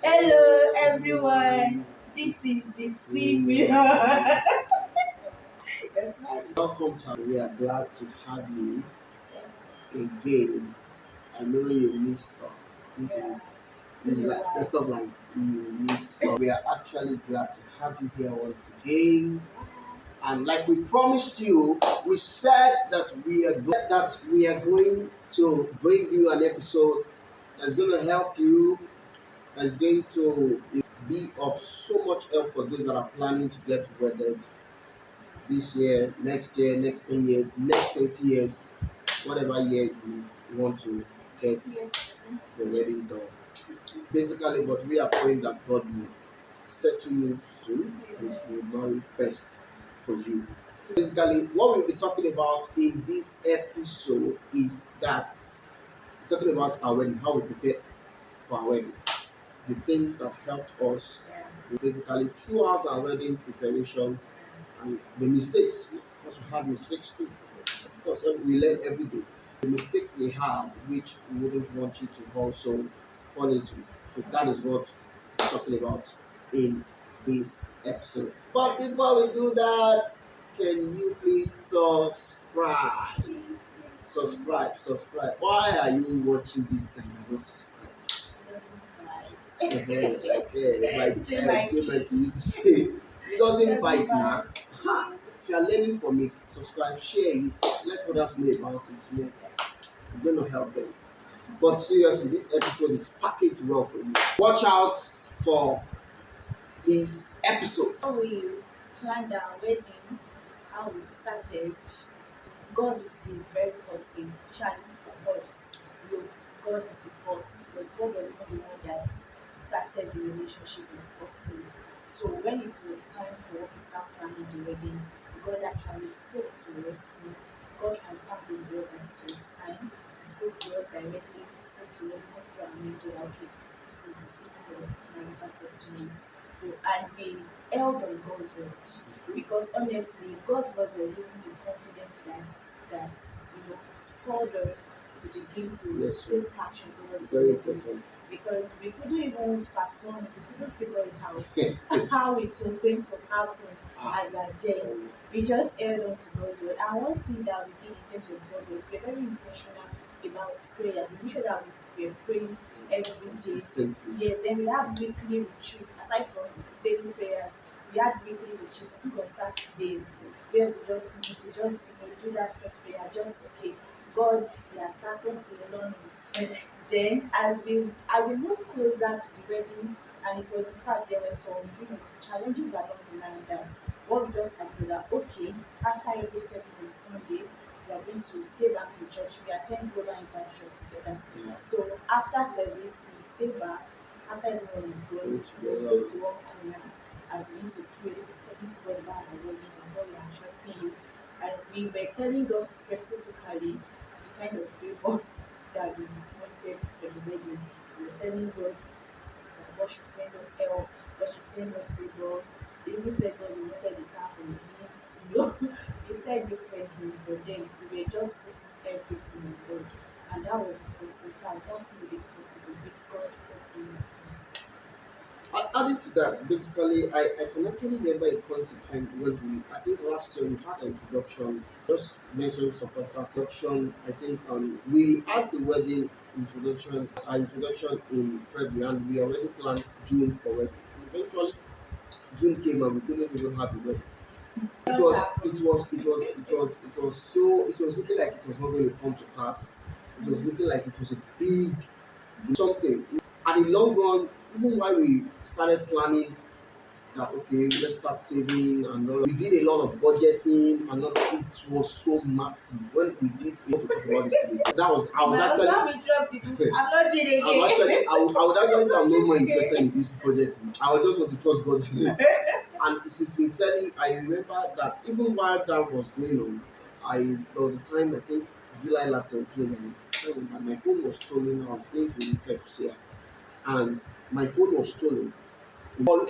Hello, everyone. This is the Simeon. That's nice. Welcome to we are glad to have you again. I know you missed us. Let's not like you missed us. We are actually glad to have you here once again. And like we promised you, we said that we are going to bring you an episode that's going to help you, that's going to be of so much help for those that are planning to get wedded this year, next 10 years, next 20 years, whatever year you want to get the wedding done. Basically, but we are praying that God will settle you soon and will marry best for you. Basically, what we'll be talking about in this episode is that talking about our wedding, how we prepare for our wedding, the things that helped us basically throughout our wedding preparation and the mistakes, because we had mistakes too. Of course, we learn every day. The mistake we had, which we wouldn't want you to also fall into. So that is what we're talking about in this episode. But before we do that, can you please subscribe? Subscribe. Why are you watching this time and not subscribe? Like J-Mike used to say, it doesn't bite now. If you are learning from it, subscribe, share it, let others know about it. It's going to help them. But seriously, this episode is packaged well for you. Watch out for this episode. How we planned our wedding, how we started. God is the very first thing. Challenge for us. You know, God is the first because God was even the one that started the relationship in the first place. So when it was time for us to start planning the wedding, God actually spoke to us. God confirmed His word that it was time. He spoke to us directly. He spoke to us, not to our mentor. Okay, this is the season of marital settlement. So and we held on God's word because honestly, God's word was even the confidence that spurred us to begin to Yes, take action towards it's the very wedding important. because we couldn't even fathom, we couldn't figure it out how it was going to happen as a day. We just held on to God's word. And one thing that we did in terms of God was we were very intentional about prayer. We made sure that we were praying every day. Consistently. Yes, then we have weekly retreats aside from daily prayers. We had weekly retreats, I think on Saturdays, where we just sing, we do that strength prayer, just okay. God, the attackers alone is then as we move closer to the wedding, and it was in fact there were some challenges along the line that what we just agreed that okay, after every service on Sunday, we are going to stay back in church. We attend global internship together. Yeah. So after service, we stay back. After everyone is going, we go to one corner and begin to pray, talking to God about our wedding and God we are trusting you. And we were telling God specifically the kind of favor that we wanted for the wedding. We were telling God that God should send us help, God should send us favor. They even said God we wanted the car from the beginning. They said different things, but then we were just putting everything in God. And that was the first thing. In fact, that's made it possible. With God, God is possible. Adding to that, basically, I can actually remember a point in time when I think last year we had an introduction, just mentioned some introduction. I think we had the wedding introduction, our introduction in February, and we already planned June for wedding. And eventually, June came and we couldn't even have the wedding. It was looking like it was not going to come to pass. It was looking like it was a big something. At the long run, even while we started planning that okay, let's start saving and all, we did a lot of budgeting and all. It was so massive when we did. I want to talk about this today. That was I was actually. Husband will drop the book. I'm not doing it I'm again. actually, I would actually say I'm no more interested in this budgeting. I would just want to trust God to do. And sincerely, I remember that even while that was going on, there was a time I think July last or June, and my phone was stolen. I was going to refer to say, and my phone was stolen. All,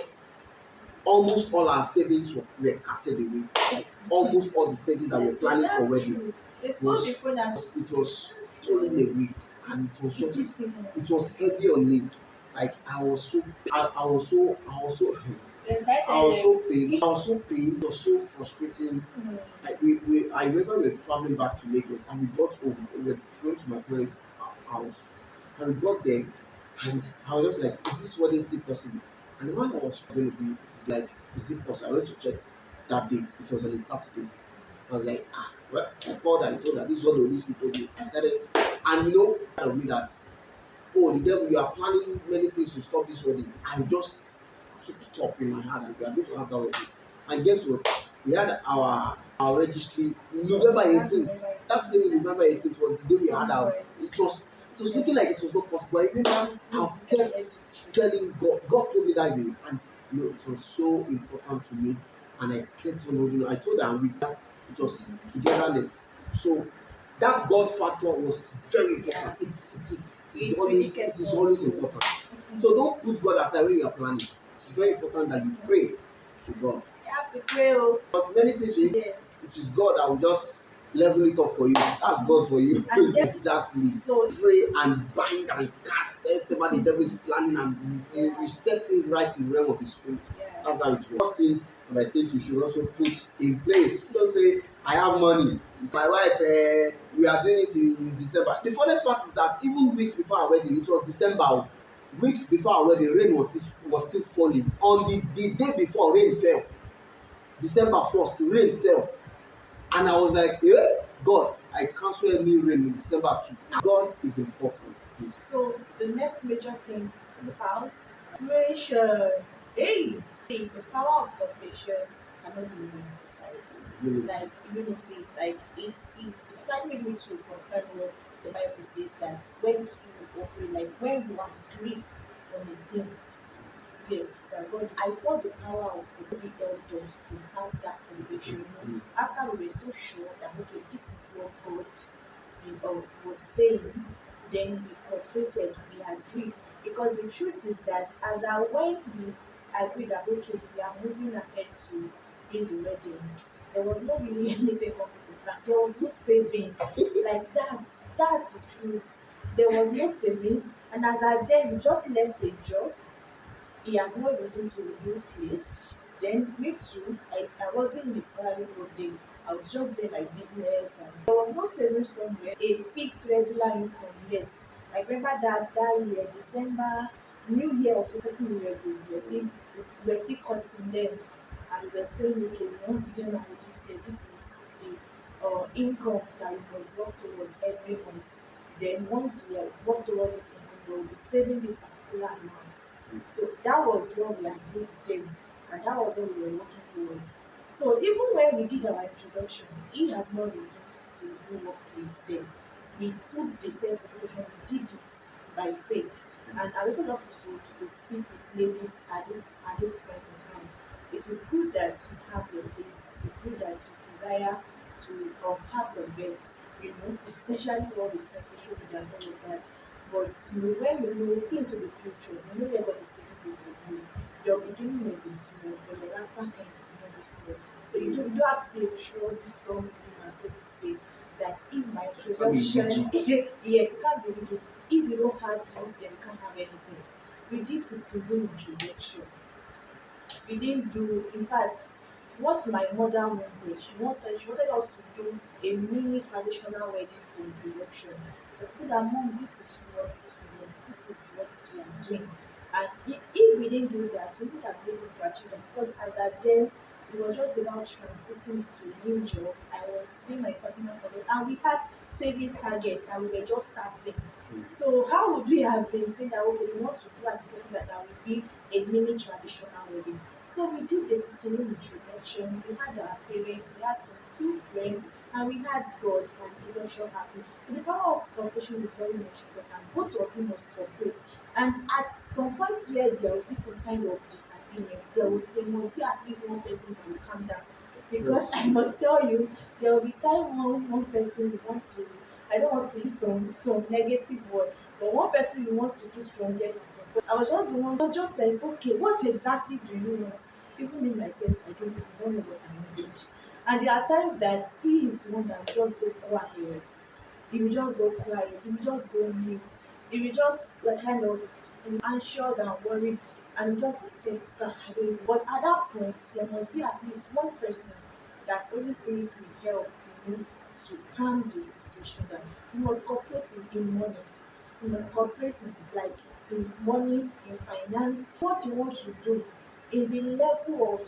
almost all our savings were carted away. Like almost all the savings that we were planning for wedding True. They stole was the phone and it was stolen away, and it was heavy on me. Like I was Invited so pained. I was so pained. It was so frustrating. them. I remember we were traveling back to Lagos and we got home. We were thrown to my parents' house. And we got there and I was just like, is this wedding still possible? And the man was going to be like, is it possible? I went to check that date. It was on a Saturday. I was like, well, I called her, I told her, this is what the Holy Spirit told me. I started, and out of me that, oh, the devil, you are planning many things to stop this wedding. I just took it up in my heart and we are going to have that wedding. And guess what? We had our registry November 18th. That same November 18th was the day we had our. It was looking like it was not possible. I remember I kept telling God. God told me that day, and it was so important to me. And I kept on holding. I told her, and it was togetherness. So that God factor was very important. It is always important. So don't put God aside when you are planning. It's very important that you pray to God. You have to pray. Oh. Because many things Yes. it is God that will just level it up for you. That's God for you. And Exactly. So Pray and bind and cast whatever the devil is planning, and you set things right in the realm of the spirit. yeah. That's how it works. First thing that I think you should also put in place. Don't say, I have money. My wife, we are doing it in December. The funniest part is that even weeks before our wedding, it was December. Weeks before our wedding, rain was still falling. On the day before, rain fell. December 1st, rain fell. And I was like, yeah, God, I cancel any rain in December too. God is important. Please. So the next major thing in the house, cooperation. Hey, see, the power of cooperation cannot be emphasized. Unity. Like unity, like it's that made me to confirm what the Bible says that when you cooperate, like when you agree on a thing, yes, that God, I saw the power of the Holy elders to have that conviction. After we were so sure that okay, this is what God was saying, then we cooperated, we agreed. Because the truth is that as I when we agreed that okay, we are moving ahead to doing the wedding, there was not really anything on the plan. There was no savings. Like that's the truth. There was no savings, and as I then just left the job, he has not resumed to his new place. Then me too, I wasn't in the salary holding. I was just doing my business and there was no savings somewhere, a fixed regular income yet. I remember that year, December, New Year of 20 New Year goals, we were still cutting them and we were saying, okay, we want to get married this year. This is the income that we must work towards every month. Then once we work towards this income, we will be saving this particular amount. So that was what we agreed then, and that was what we were working towards. So even when we did our introduction, he had not resumed to his new workplace then. We took the step of introduction, we did it by faith. And I also love to speak with ladies at this point in time. It is good that you have your taste, it is good that you desire to have the best, especially what is social media and all of that. But when you look into the future, you know where God is taking people with you. Your beginning may be small, but your latter end may be small. So you don't have to be a troublesome woman, so to say, that if my introduction, yes, you can't be rigid. If you don't have this, then you can't have anything. With this, it's a new introduction. We didn't do, in fact, what my mother wanted, she wanted us to do a mini traditional wedding for introduction. But told her, Mom, this is what we want, this is what we are doing. And if we didn't do that, we would have been able to achieve that because as at then, it was just about transiting to a new job. I was doing my personal project and we had savings targets and we were just starting. So how would we have been saying that okay, we want to do an event that will be a mini traditional wedding? So we did the sitting room introduction, we had our parents, we had some few friends, and we had God and the introduction happened. So the power of cooperation is very much important. Both of you must cooperate. And at some point where there will be some kind of disagreement, there must be at least one person that will calm down. Because I must tell you, there will be time when one person will want to, I don't want to use some negative word, but one person will want to do strong things. I was just the one, was just like, okay, what exactly do you want? Even me myself, I don't know what I need. And there are times that he is the one that will just go quiet. He will just go quiet. He will just go mute. He will just like kind of anxious and worried, and you just be skeptical. I don't even. But at that point, there must be at least one person that Holy Spirit will help you to calm the situation down. You must cooperate in money. You must cooperate in money, in finance, what you want to do, in the level of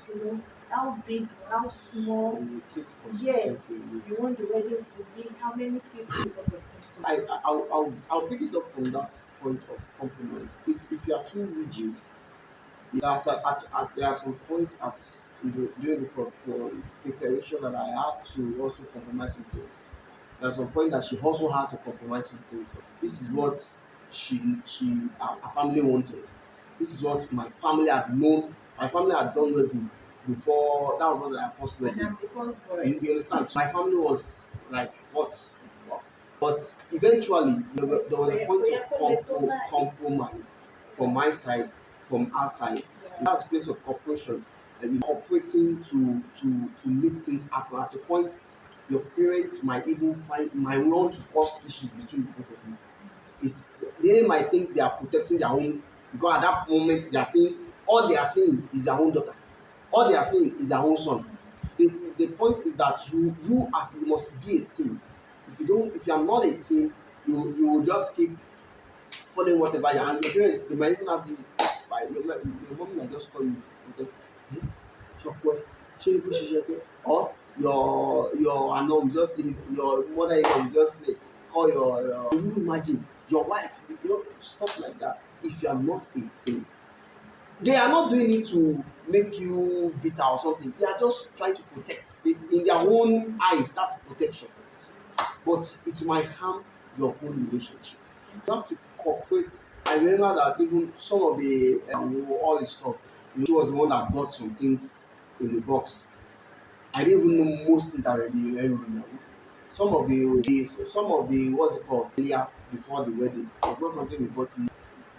how big or how small. Communicate Yes, consistently you with. want the wedding to be, how many people you want to people. I'll pick it up from that point of compromise. If you are too rigid, there are some points during the preparation that I had to also compromise some things. There are some point that she also had to compromise some things. This is what Yes. her family wanted. This is what my family had known. My family had done wedding before. That was not their first And wedding. I'm the first boy. You understand? My family was like, what? But eventually, there was a point of compromise from my side, from our side. That's a place of cooperation. And you cooperating to make things happen. At a point, your parents might even might want to cause issues between the both of you. They might think they are protecting their own, because at that moment they are seeing, all they are seeing is their own daughter. All they are seeing is their own son. The point is that you must be a team. If you are not a team, you will just keep following whatever you are. And your parents, they might even have you by your mom might just call you, okay, hmm, Shokwe, ṣé ibi ṣiṣẹ́ pé, or your àna will just say, your mother-in-law will just say, call your can you imagine your wife, stuff like that. If you are not a team, they are not doing it to make you bitter or something. They are just trying to protect. In their own eyes, that's protection. But it might harm your own relationship. You have to cooperate. I remember that even some of the all the stuff, she was the one that got some things in the box. I didn't even know most things that were the remember. Some of the what's it called earlier before the wedding. It was not something we bought in.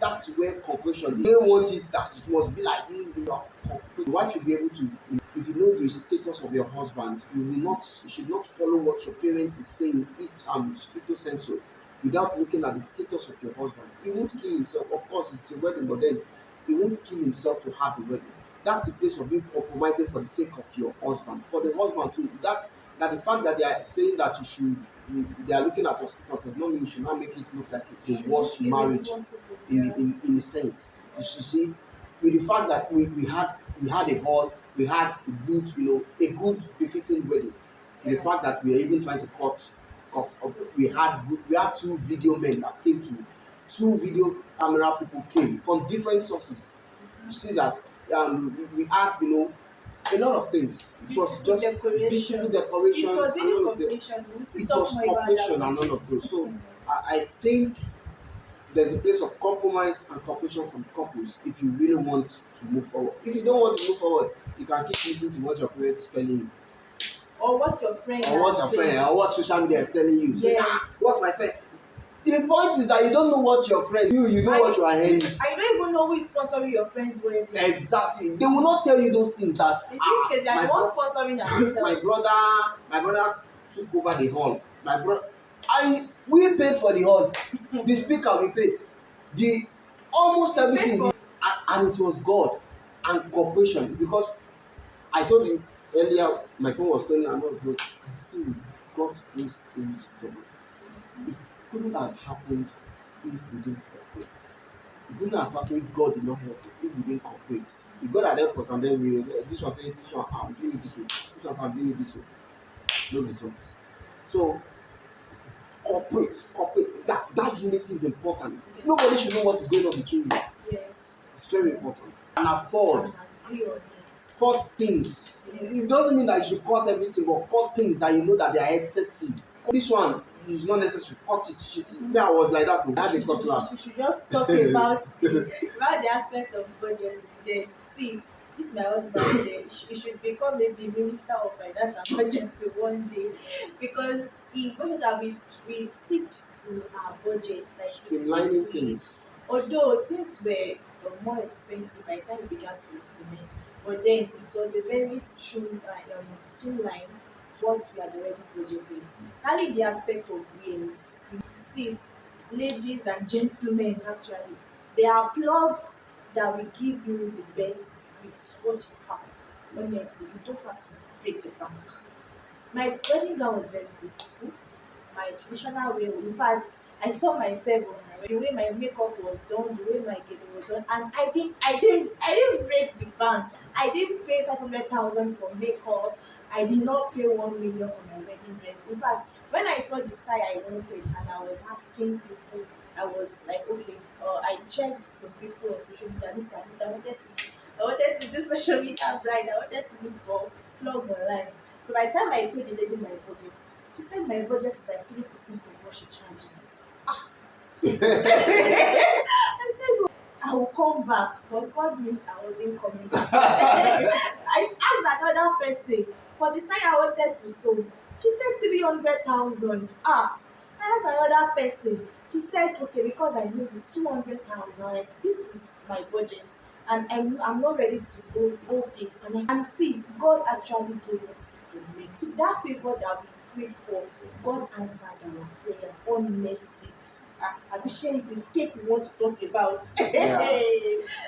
That's where cooperation. They want it that it must be like this. They are cooperate. The wife should be able to, if you know the status of your husband, you should not follow what your parents is saying, it stricto sensu, without looking at the status of your husband. He won't kill himself. Of course, it's a wedding, but then he won't kill himself to have the wedding. That's the place of you compromising for the sake of your husband. For the husband too, that the fact that they are saying that they are looking at us does not mean you should not make it look like the worst marriage in a sense. You see, with the fact that we had a hall, we had a good befitting wedding. With the fact that we are even trying to cut, we had two video men that came to, two video camera people came from different sources. You see that we had a lot of things. It was Beautiful just decoration. beautiful It decorations was and really all of them. cooperation. We still It talk was more about that cooperation and all of those. So I think there's a place of compromise and cooperation from couples if you really want to move forward. If you don't want to move forward, you can keep listening to what your parents is telling you, or what your friend or what has your said. friend, or what social media is telling you. So, Yes. what my friend. The point is that you don't know what your friend, you know what you are hearing. I don't even know who is sponsoring your friend's wedding. Exactly. They will not tell you those things that In this case, they are my the ones bro- sponsoring themselves. my brother took over the hall. We paid for the hall. The speaker we paid. The almost everything. And it was God and cooperation, because I told you earlier my phone was turning and all of those, and still we got those things done. It couldn't have happened if we didn't cooperate. It couldn't have happened if God did not help us, if we didn't cooperate. If God had helped us and then this one saying, this one I'm doing it this way, this one I'm doing it this way, no result. So cooperate. That unity is important. Nobody should know what is going on between you. Yes. It's very important. And afford And agree on it. cut things. It doesn't mean that you should cut everything, but cut things that you know that they are excessive. This one is not necessary. Cut it. Me, I was like that. I had a cutlass. We should just talk about the aspect of budgeting. Then see, this my husband. He should become maybe minister of finance and budgeting one day, because he wanted that we stick to our budget, like we stick Streamlining to it. things. Although things were more expensive by the time we began to implement, but then it was a very streamlined what we had already budgeted. Only the aspect of ways. See, ladies and gentlemen, actually, There are plugs that will give you the best with what you have. Honestly, you don't have to break the bank. My wedding gown was very beautiful. My traditional way, in fact, I saw myself on my the way my makeup was done, the way my gele was done, and I didn't break the bank. I didn't pay 500,000 for makeup. I did not pay 1 million for my wedding dress. In fact, when I saw the style I wanted and I was asking people, I was like, okay, I checked some people on social media. I wanted to do social media bride. I wanted to look for plug online. So by the time I told the lady my budget, she said my budget is like 3% of what she charges. Ah, I said, "Oh, I will come back." But God knew I wasn't coming back. I asked another person for the time I wanted to sew. She said 300,000. Ah, I asked another person. She said, okay, because I know it's 200,000. Like, this is my budget. And I'm not ready to go over this. And see, God actually gave us the make. See, that favor that we prayed for, God answered our prayer honestly. I'm sure it is cake we want to talk about. Yeah.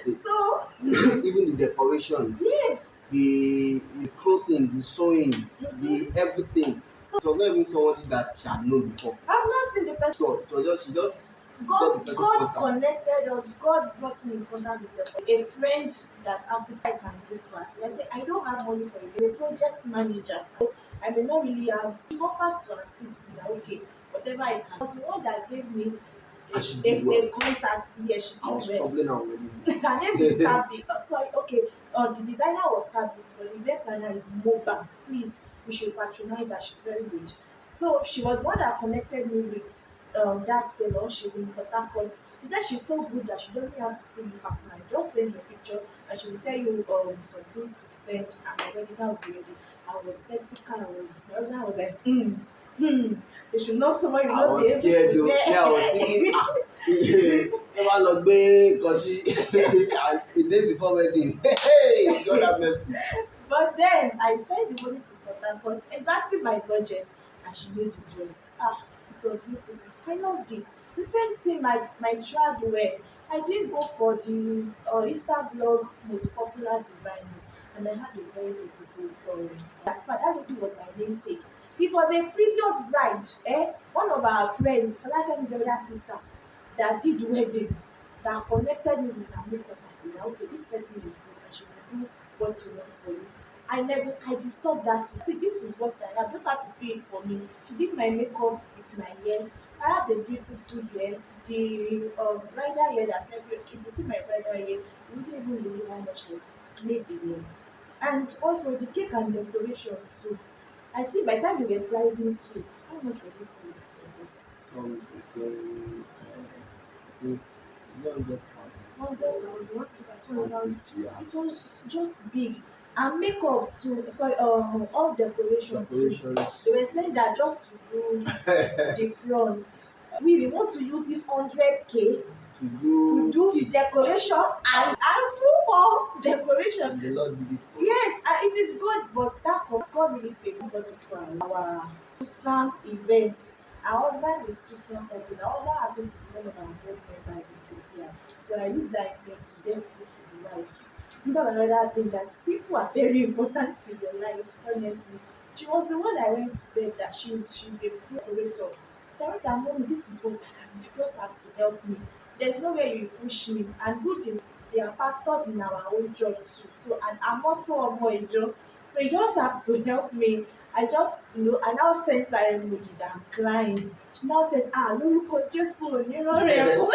So, Even the decorations, yes. the clothing, the sewings, Mhm. the everything. So, It was not even somebody that she had known before. I've not seen the person. So it was just she just got the God, person's God contact. connected us. God brought me in contact with a friend that I can go to us. I said, I don't have money for you. A project manager. So I may not really have. He offered to assist me. Like, okay, whatever I can. Because the one that gave me And she did well. a contact, yes, she I was did well. troubling her already. Her name is Tabby. Sorry, okay. The designer was Tabby, but the event planner is Moba. Please, you should patronize her. She's very good. So she was one that connected me with that tailor. She's in Port Harcourt. She said she's so good that she doesn't have to see you personally. Just send your picture and she will tell you some things to send and already that will be ready. I was skeptical. My husband was like, you should know someone you I not be was able scared to though. wear. Yeah, I was thinking, ẹ wá lọ gbé kọtí and the day before wedding. Hey, God have mercy. But then I sent the money to Port Harcourt, exactly my budget, and she made the dress. Ah, it was beautiful. I loved it. The same thing, my child wear. I did go for the Instablog most popular designers, and I had a very beautiful that lady was my namesake. It was a previous bride, one of our friends, Falakemi's elder sister, that did wedding, that connected me with her makeup artist. That, okay, this person is good and she will do what you want for you. I disturbed that sister. See, this is what I have. Just have to pay it for me. She did my makeup with my hair. I have the beautiful hair, the bridal hair that's every. If you see my bridal hair, you wouldn't even believe how much I made the hair. And also the cake and decoration too. I see by the time you were pricing cake, how much were you paying for this? I think 100,000. 100,000, 150,000. 150, yeah. It was just big. And makeup too. Sorry, all decoration too. Decorations. They were saying that just to do the front, we want to use this 100K to do the decoration and full more decoration. And the Lord did it for us. Yes, and it is good, but that God really favored us with our Tusam event. Our husband is Tusam office. Our husband happens to be one of our board members in TCR. So I use that influence to get close to the wife. Another thing that people are very important in your life, honestly. She was the one I went to bed that she's a operator. So I went to her, Mommy, this is what I am. You just have to help me. There's no way you push me. And good thing, there are pastors in our own church too. So, and I'm also a more job. So you just have to help me. I just, I now sent her emoji that I'm crying. She now said, lórúkọ Jésù onírọ̀ rẹ̀ kú.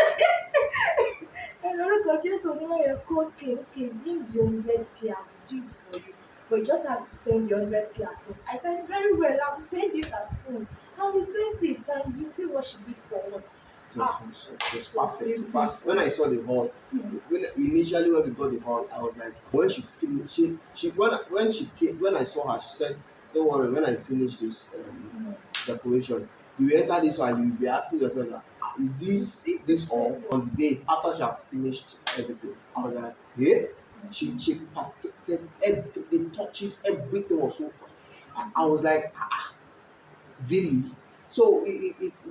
Lórúkọ Jésù onírọ̀ rẹ̀ kú. Okay, bring the 100K, I will do it for you. But you just have to send the 100K at once. I said, very well, I will send it at once. And we sent it, and you see what she did for us. It was perfect. beautiful. But when I saw the hall, initially when we got the hall, I was like, when she finished, when she came, when I saw her, she said, "Don't worry, when I finish this decoration, you will enter this one, you will be asking yourself, like, is this all?" On the day after she had finished everything, I was like, yeah. She perfected every the touches, everything was so fine. I was like, really? So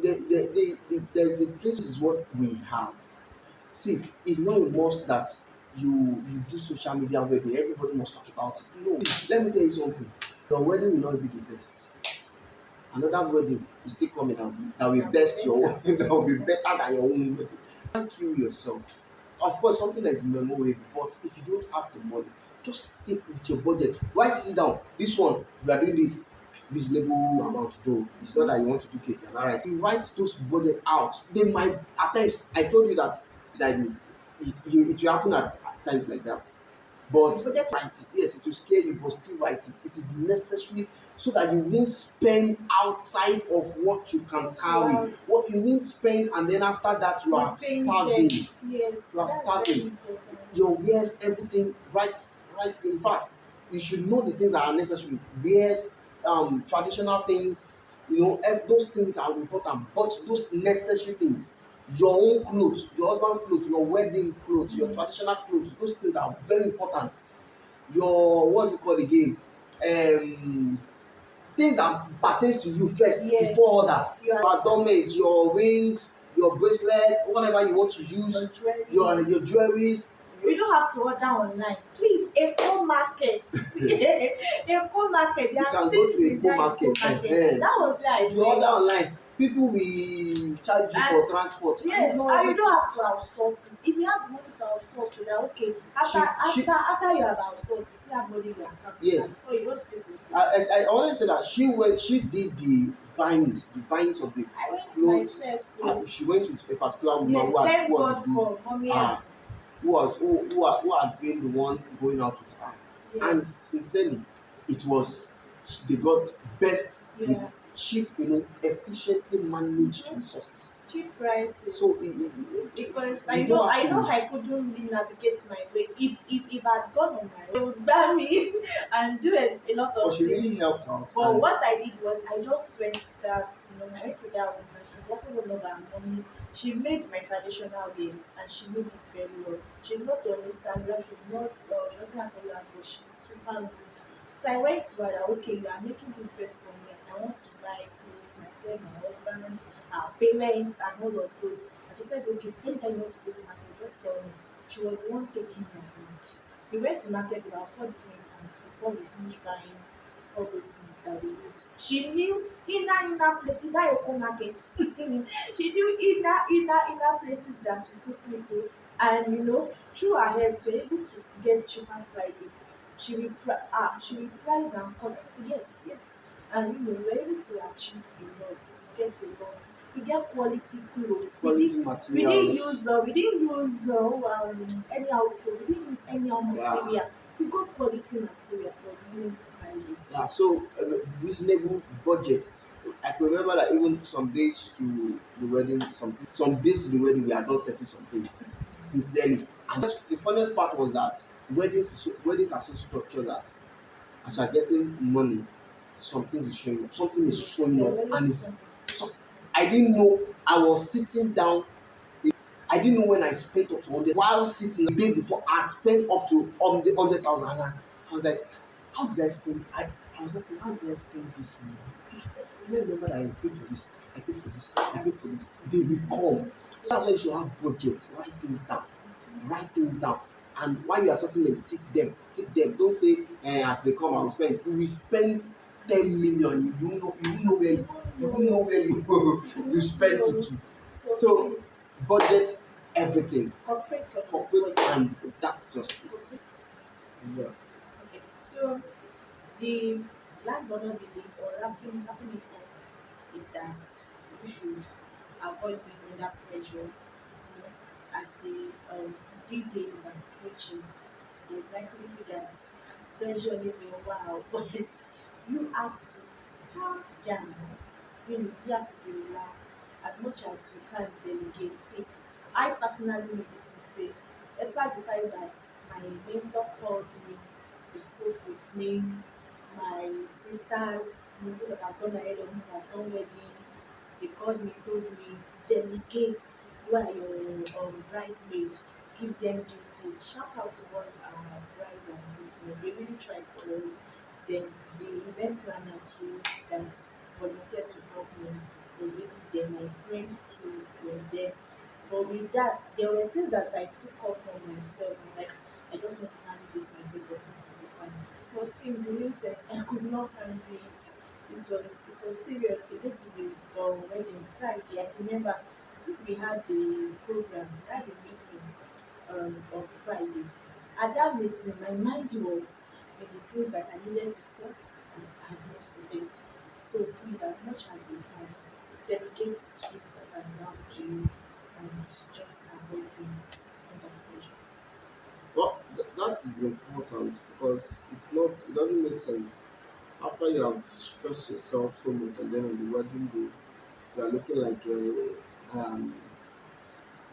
there's a place. This is what we have. See, it's not a must that you do social media wedding, everybody must talk about it. No, let me tell you something. Your wedding will not be the best. Another wedding is still coming that will That will best your better. own, that will be Exactly. better than your own wedding. Don't kill yourself. Of course, something that is memorable, but if you don't have the money, just stick with your budget. Write it down. This one, you are doing this reasonable amount though. It's not that you want to do cake, and alright. You write those budgets out. They might at times I told you that beside me. It will happen at times like that. But The budget write it. Yes, it will scare you, but still write it. It is necessary so that you won't spend outside of what you can what you carry. have, What you won't spend, and then after that you are repaying starving. debt. Yes, You are that's very starving. important. Your wears, everything, right. In fact, you should know the things that are necessary. Wears, traditional things, those things are important, but those necessary things, your own clothes, your husband's clothes, your wedding clothes, your Mm. traditional clothes, those things are very important. Your, what's it called again? Um, Things that pertains to you first before Yes, others. you are Your adornments, your rings, your bracelets, whatever you want to use, your your jewelries. jewelries. You don't have to order online. Please, Eco Market. Eco Market. There You are can go things to in Eco that Eco Market. Market. That was where I If you order went. online, people will charge you And for transport. And yes, and you don't have to outsource it. If you have the money to outsource, so that okay. After she after you have outsourced, you still have money in your account. And yes. so you don't see something. I always say that she did the buyings of the I went clothes. myself. Oh, She went with a particular woman yes, who had thank who was God the for mommy and uh who had been the one going out with her. And yes, sincerely, it was they got best yeah. with cheap, efficiently managed Mhm. resources. Cheap So prices. Because you don't have I know to. I couldn't really navigate my way. If I'd gone on my own, they would ban me and do a lot But of she things. really helped out, But and what I did was I just went to that, I went to that woman. She's also one of our mommies. She made my traditional ways and she made it very well. She's not on Instagram, she's not, she doesn't have a lot, but she's super good. So I went to her that, okay, you are making this dress for me and I want to buy clothes myself, my husband, our parents, and all of those. And she said, okay, anytime you want to go to market, just tell me. She was the one taking my hand. We went to market with our 4 different hands before we finished buying all those things that we use. She knew inner place, inner Eko market. She knew inner places that we took me to, and through her help, we were able to get cheaper prices. She will price and cut. I said yes, yes, and we were able to achieve a lot, get a lot. We get quality clothes. quality We didn't materials. use anyhow clothes. We didn't use anyhow Yeah. material. We got quality material for reasonable prices. Yeah, so reasonable budget. I can remember that even some days to the wedding, some days to the wedding, we had not settled some things sincerely. And the funniest part was that weddings are so structured that as you are getting money, something is Yes, showing there up, will always and be it's something. so I didn't know. I was sitting down. I didn't know when I spent up to 100 while sitting the day before. I had spent up to 100,000, and I was like, how did I spend? I was like, how did I spend this money? I remember that I paid for this, I paid for this, I paid for this. They will come. That's why you should have budgets. Write things down. Write things down. And while you are sorting them, tip them. Tip them. Don't say, as they come, I will spend. You will spend 10 million. You don't know where you you spent it to. So So please budget everything. cooperate on your Corporate, and budgets. that's just it. Yeah. Okay, so the last but not the least, or wrapping it up, is that you should avoid being under pressure. As the details are approaching, there's likely that pressure live a while, but you have to calm down. You have to be relaxed as much as you can delegate. See, I personally made this mistake, despite the fact that my mentor called me, he spoke with me, my sisters, those that have gone ahead of me, that have done wedding, they called me, told me, delegate, you are your bridesmaid, give them duties. Shout out to all our brides and groomsmen. They really tried for us. Then the event planner too that volunteered to help me was really there. My friends too were there. But with that, there were things that I took up on myself. I'm like, I just want to handle this myself, but it's to be fine. But see, in the real sense, I could not handle it. It was serious. We get to the wedding Friday. I remember, I think we had the program, we had a meeting on Friday. At that meeting, my mind was in the things that I needed to sort and I had not sorted. So please, as much as you can, delegate to people around you and just avoid being under pressure. Well, that is important because it doesn't make sense. After you have stressed yourself so much and then on the wedding day, you are looking like you're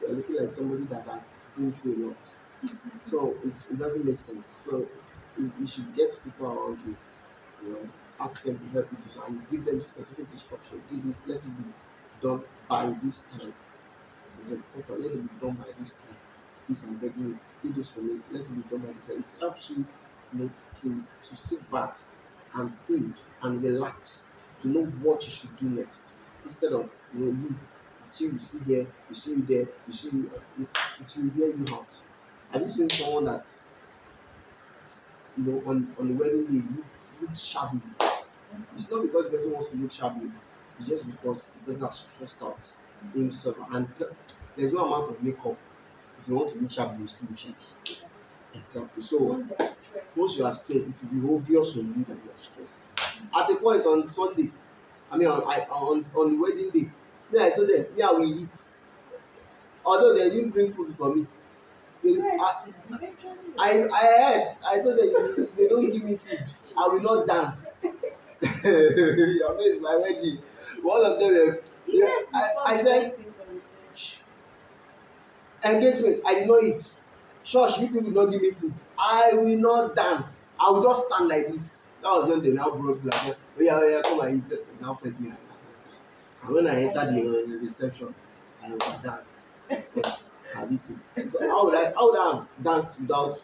looking like somebody that has been through a lot. So it doesn't make sense. So you should get people around you, you know, ask them to help you do so, and give them specific instruction. Do this, let it be done by this time. It's important, let it be done by this time. Please, I'm begging you, do this for me, let it be done by this time. It helps you, to sit back and think and relax, to know what you should do next. Instead of you see here, you see you there, you see you, it will wear you out. Have you seen someone that on the wedding day look shabby? It's not because the person wants to look shabby, it's just because the person has stressed out himself and there's no amount of makeup. If you want to look shabby, you still look shabby. Exactly. So Once you are stressed, once you are stressed, it will be obvious on you that you are stressed. At the point on Sunday, I mean on the wedding day, me I told them, me I will eat. Although they didn't bring food for me. They, yes, I, eventually I ate. I told them if they don't give me food, I will not dance. Your face my wedding. One of them, yeah, yes, I before said waiting for research. engagement. I did not eat. Church, you people will not give me food. I will not dance. I will just stand like this. That was when they now brought food. I said, oh yeah, come and eat. They now fed me. And when I entered the reception, I was danced. Because I've eaten. So how would I have danced without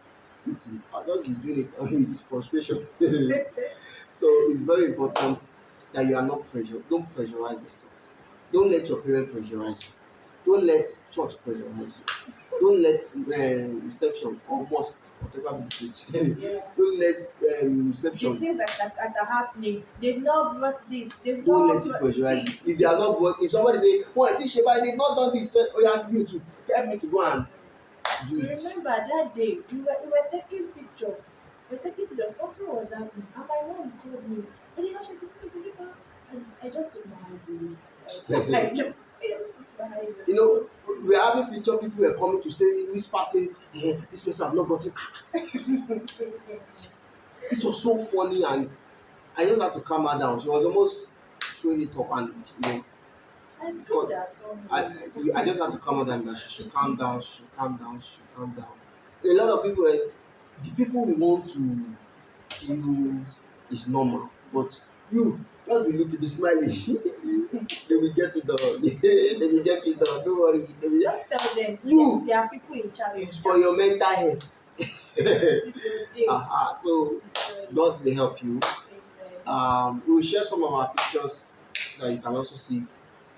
eating? I'll just be doing it only with frustration. So it's very important that you are not pressure. Don't pressurize yourself. Don't let your parents pressurize you. Don't let church pressurize you. Don't let reception or mosque, whatever be the case. Yeah. Don't let The reception. things that are happening, they've not brought this, they've Don't not let it brought pressurize see. you. If they are not work, if somebody say, "Oh, I think Sheba, they've not done this," say, "Oh yeah, you too. Help me to go and do You it." remember that day we were taking picture. We were taking picture. Something was happening, and my mom called me. And you know, she said, and I just took my eyes away. I just took my eyes You away. know, So we are having picture. People were coming to say whisper things. This person have not gotten. It was so funny, and I just had to calm her down. She was almost throwing it up, and I screamed because at someone. I just had to calm her down. That she should calm down. She should calm down. She should calm down. A lot of people, the people we want to feel is normal, but you just be looking, be smiling. They will get it done. They will get it done. Don't worry. Just tell them You there are people in charge is of for that. your mental health. It is your day. So God will help you. Amen. We will share some of our pictures so that you can also see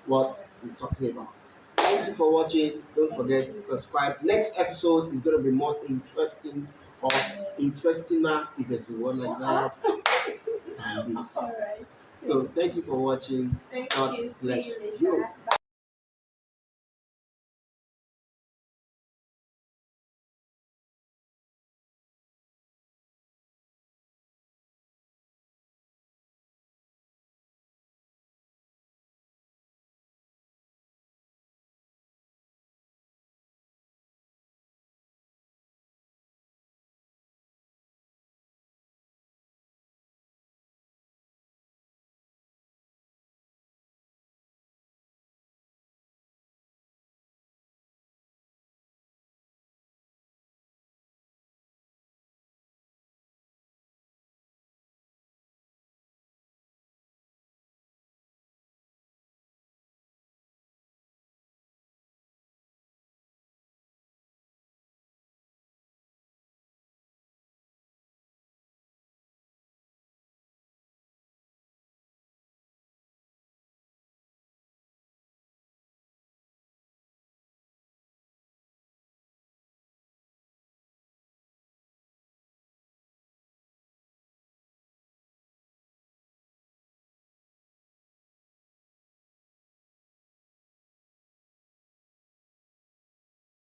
what we're talking about. Thank you for watching. Don't forget to subscribe. Next episode is going to be more interesting or interestinger, if there's a word like that, than this. All right. So thank you for watching. Thank God you. See bless you you. later.